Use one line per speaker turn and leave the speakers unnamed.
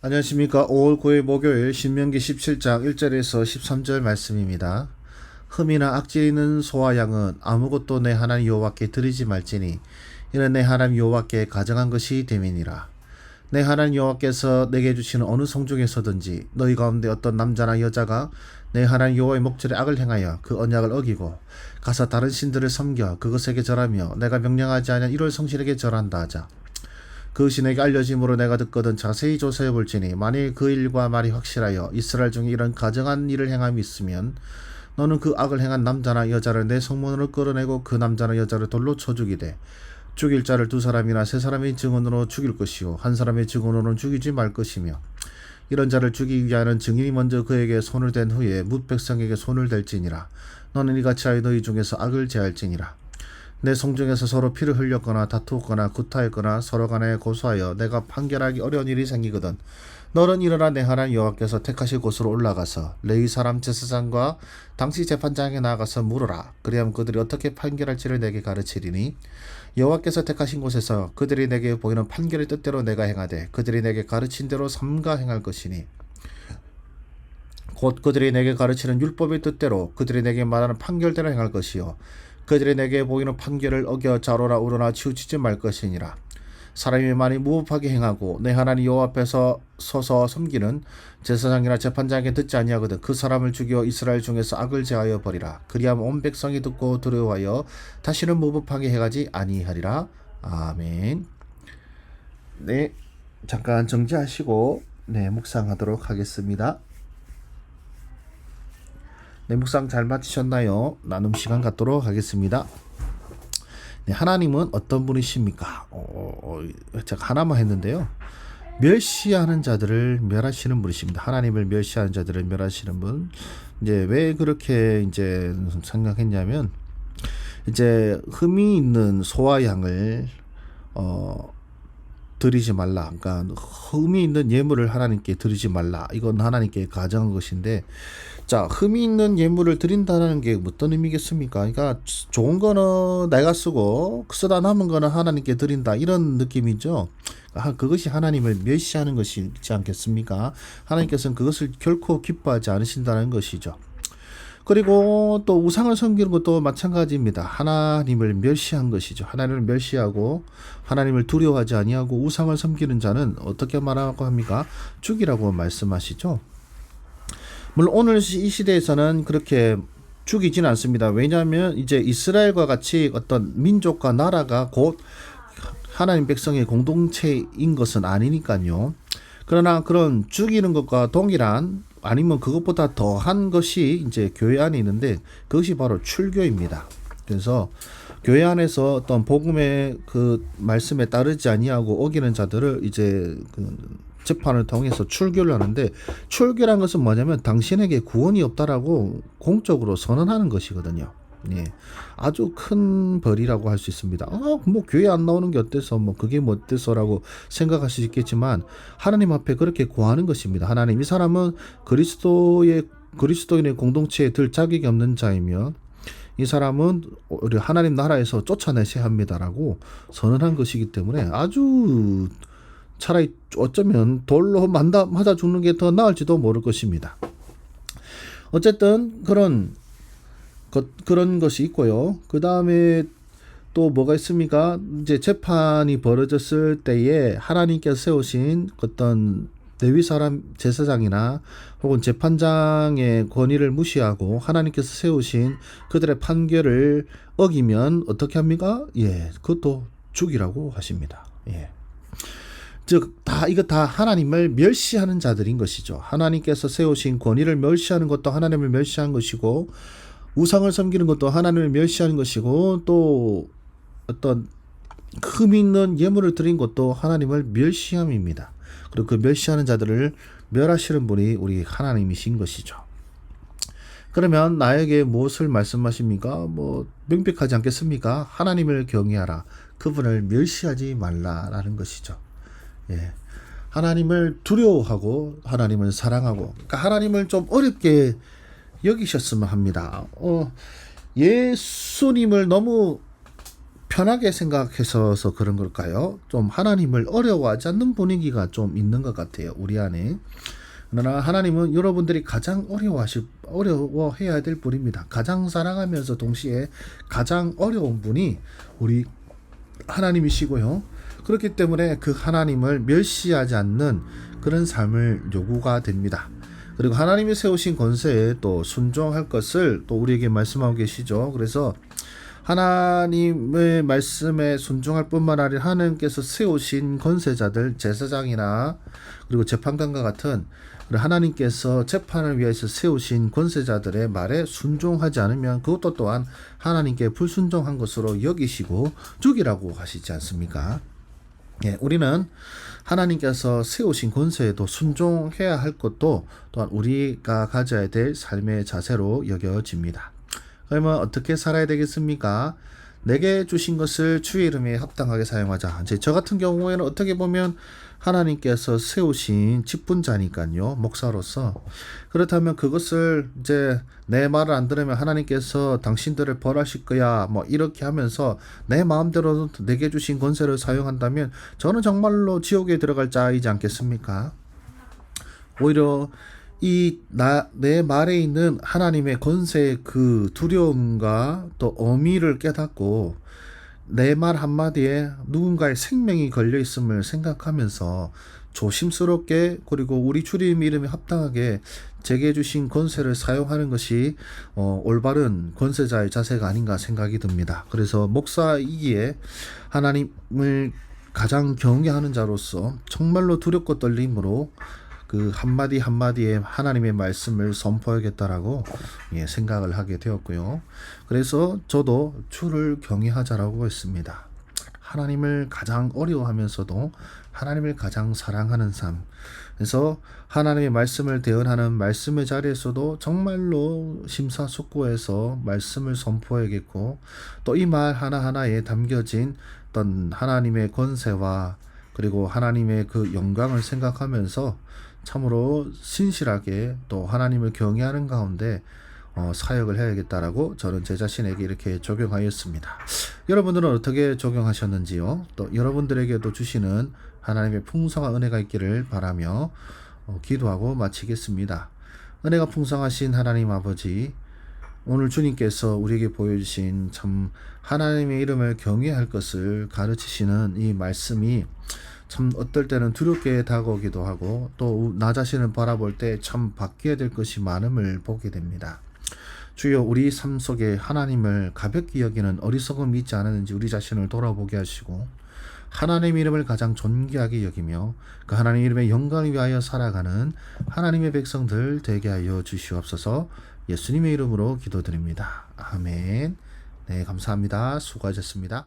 안녕하십니까. 5월 9일 목요일 신명기 17장 1절에서 13절 말씀입니다. 흠이나 악질 있는 소와 양은 아무것도 내 하나님 여호와께 드리지 말지니 이는 내 하나님 여호와께 가정한 것이 됨이니라. 내 하나님 여호와께서 내게 주시는 어느 성중에서든지 너희 가운데 어떤 남자나 여자가 내 하나님 여호와의 목전에 악을 행하여 그 언약을 어기고 가서 다른 신들을 섬겨 그것에게 절하며 내가 명령하지 아니한 이럴 성신에게 절한다 하자. 그것이 내게 알려짐으로 내가 듣거든 자세히 조사해 볼지니 만일 그 일과 말이 확실하여 이스라엘 중에 이런 가증한 일을 행함이 있으면 너는 그 악을 행한 남자나 여자를 내 성문으로 끌어내고 그 남자나 여자를 돌로 쳐 죽이되 죽일 자를 두 사람이나 세 사람의 증언으로 죽일 것이요 한 사람의 증언으로는 죽이지 말 것이며 이런 자를 죽이기 위하여는 증인이 먼저 그에게 손을 댄 후에 뭇 백성에게 손을 댈지니라. 너는 이같이 하여 너희 중에서 악을 제할지니라. 내 성중에서 서로 피를 흘렸거나 다투었거나 구타했거나 서로 간에 고소하여 내가 판결하기 어려운 일이 생기거든 너는 일어나 내 하나님 여호와께서 택하실 곳으로 올라가서 레위 사람 제사장과 당시 재판장에게 나아가서 물으라. 그리하면 그들이 어떻게 판결할지를 내게 가르치리니 여호와께서 택하신 곳에서 그들이 내게 보이는 판결의 뜻대로 내가 행하되 그들이 내게 가르친 대로 삼가 행할 것이니 곧 그들이 내게 가르치는 율법의 뜻대로 그들이 내게 말하는 판결대로 행할 것이요 그들이 내게 보이는 판결을 어겨 자로나 우로나 치우치지 말 것이니라. 사람이 많이 무법하게 행하고 내 하나님 여호와 앞에서 서서 섬기는 제사장이나 재판장에게 듣지 아니하거든 그 사람을 죽여 이스라엘 중에서 악을 제하여 버리라. 그리하면 온 백성이 듣고 두려워하여 다시는 무법하게 행하지 아니하리라. 아멘. 네, 잠깐 정지하시고 묵상하도록 하겠습니다. 네, 묵상 잘 마치셨나요? 나눔 시간 갖도록 하겠습니다. 네, 하나님은 어떤 분이십니까? 제가 하나만 했는데요. 멸시하는 자들을 멸하시는 분이십니다. 하나님을 멸시하는 자들을 멸하시는 분. 이제 왜 그렇게 이제 생각했냐면 이제 흠이 있는 소와 양을 드리지 말라. 그러니까 흠이 있는 예물을 하나님께 드리지 말라. 이건 하나님께 가정한 것인데, 자, 흠이 있는 예물을 드린다는 게 어떤 의미겠습니까? 그러니까 좋은 거는 내가 쓰고 쓰다 남은 거는 하나님께 드린다. 이런 느낌이죠. 그것이 하나님을 멸시하는 것이지 않겠습니까? 하나님께서는 그것을 결코 기뻐하지 않으신다는 것이죠. 그리고 또 우상을 섬기는 것도 마찬가지입니다. 하나님을 멸시한 것이죠. 하나님을 멸시하고 하나님을 두려워하지 아니하고 우상을 섬기는 자는 어떻게 말하고 합니까? 죽이라고 말씀하시죠. 물론 오늘 이 시대에서는 그렇게 죽이진 않습니다. 왜냐하면 이제 이스라엘과 같이 어떤 민족과 나라가 곧 하나님 백성의 공동체인 것은 아니니까요. 그러나 그런 죽이는 것과 동일한 아니면 그것보다 더한 것이 이제 교회 안에 있는데 그것이 바로 출교입니다. 그래서 교회 안에서 어떤 복음의 그 말씀에 따르지 아니하고 어기는 자들을 이제 그 재판을 통해서 출교를 하는데, 출교란 것은 뭐냐면 당신에게 구원이 없다라고 공적으로 선언하는 것이거든요. 예, 아주 큰 벌이라고 할 수 있습니다. 뭐 교회 안 나오는 게 어때서, 뭐 그게 뭐 어때서라고 생각할 수 있겠지만 하나님 앞에 그렇게 고하는 것입니다. 하나님, 이 사람은 그리스도인의 공동체에 들 자격이 없는 자이며 이 사람은 우리 하나님 나라에서 쫓아내셔야 합니다라고 선언한 것이기 때문에 아주 차라리 어쩌면 돌로 맞아 죽는 게 더 나을지도 모를 것입니다. 어쨌든 그런 것이 있고요. 그 다음에 또 뭐가 있습니까? 이제 재판이 벌어졌을 때에 하나님께서 세우신 어떤 레위 사람 제사장이나 혹은 재판장의 권위를 무시하고 하나님께서 세우신 그들의 판결을 어기면 어떻게 합니까? 예, 그것도 죽이라고 하십니다. 예. 즉, 이거 다 하나님을 멸시하는 자들인 것이죠. 하나님께서 세우신 권위를 멸시하는 것도 하나님을 멸시하는 것이고, 우상을 섬기는 것도 하나님을 멸시하는 것이고, 또 어떤 흠 있는 예물을 드린 것도 하나님을 멸시함입니다. 그리고 그 멸시하는 자들을 멸하시는 분이 우리 하나님이신 것이죠. 그러면 나에게 무엇을 말씀하십니까? 뭐 명백하지 않겠습니까? 하나님을 경외하라. 그분을 멸시하지 말라라는 것이죠. 예. 하나님을 두려워하고 하나님을 사랑하고, 그러니까 하나님을 좀 어렵게 여기셨으면 합니다. 예수님을 너무 편하게 생각해서 그런 걸까요? 좀 하나님을 어려워하지 않는 분위기가 좀 있는 것 같아요, 우리 안에. 그러나 하나님은 여러분들이 가장 어려워해야 될 분입니다. 가장 사랑하면서 동시에 가장 어려운 분이 우리 하나님이시고요. 그렇기 때문에 그 하나님을 멸시하지 않는 그런 삶을 요구가 됩니다. 그리고 하나님이 세우신 권세에 또 순종할 것을 또 우리에게 말씀하고 계시죠. 그래서 하나님의 말씀에 순종할 뿐만 아니라 하나님께서 세우신 권세자들, 제사장이나 그리고 재판관과 같은 하나님께서 재판을 위해서 세우신 권세자들의 말에 순종하지 않으면 그것도 또한 하나님께 불순종한 것으로 여기시고 죽이라고 하시지 않습니까? 예, 우리는 하나님께서 세우신 권세에도 순종해야 할 것도 또한 우리가 가져야 될 삶의 자세로 여겨집니다. 그러면 어떻게 살아야 되겠습니까? 내게 주신 것을 주의 이름에 합당하게 사용하자. 이제 저 같은 경우에는 어떻게 보면 하나님께서 세우신 직분자니까요, 목사로서. 그렇다면 그것을 이제 내 말을 안 들으면 하나님께서 당신들을 벌하실 거야, 뭐 이렇게 하면서 내 마음대로 내게 주신 권세를 사용한다면 저는 정말로 지옥에 들어갈 자이지 않겠습니까? 오히려 내 말에 있는 하나님의 권세의 그 두려움과 또 어미를 깨닫고 내 말 한마디에 누군가의 생명이 걸려 있음을 생각하면서 조심스럽게 그리고 우리 주님 이름에 합당하게 제게 주신 권세를 사용하는 것이 올바른 권세자의 자세가 아닌가 생각이 듭니다. 그래서 목사이기에 하나님을 가장 경외하는 자로서 정말로 두렵고 떨림으로 그 한마디 한마디에 하나님의 말씀을 선포하겠다라고 생각을 하게 되었고요. 그래서 저도 주를 경외하자라고 했습니다. 하나님을 가장 어려워하면서도 하나님을 가장 사랑하는 삶. 그래서 하나님의 말씀을 대언하는 말씀의 자리에서도 정말로 심사숙고해서 말씀을 선포해야겠고, 또 이 말 하나하나에 담겨진 어떤 하나님의 권세와 그리고 하나님의 그 영광을 생각하면서 참으로 신실하게 또 하나님을 경외하는 가운데 사역을 해야겠다라고 저는 제 자신에게 이렇게 적용하였습니다. 여러분들은 어떻게 적용하셨는지요? 또 여러분들에게도 주시는 하나님의 풍성한 은혜가 있기를 바라며 기도하고 마치겠습니다. 은혜가 풍성하신 하나님 아버지, 오늘 주님께서 우리에게 보여주신 참 하나님의 이름을 경외할 것을 가르치시는 이 말씀이 참 어떨 때는 두렵게 다가오기도 하고 또 나 자신을 바라볼 때 참 바뀌어야 될 것이 많음을 보게 됩니다. 주여, 우리 삶 속에 하나님을 가볍게 여기는 어리석음이 있지 않았는지 우리 자신을 돌아보게 하시고 하나님 이름을 가장 존귀하게 여기며 그 하나님 이름의 영광을 위하여 살아가는 하나님의 백성들 되게 하여 주시옵소서. 예수님의 이름으로 기도드립니다. 아멘. 네, 감사합니다. 수고하셨습니다.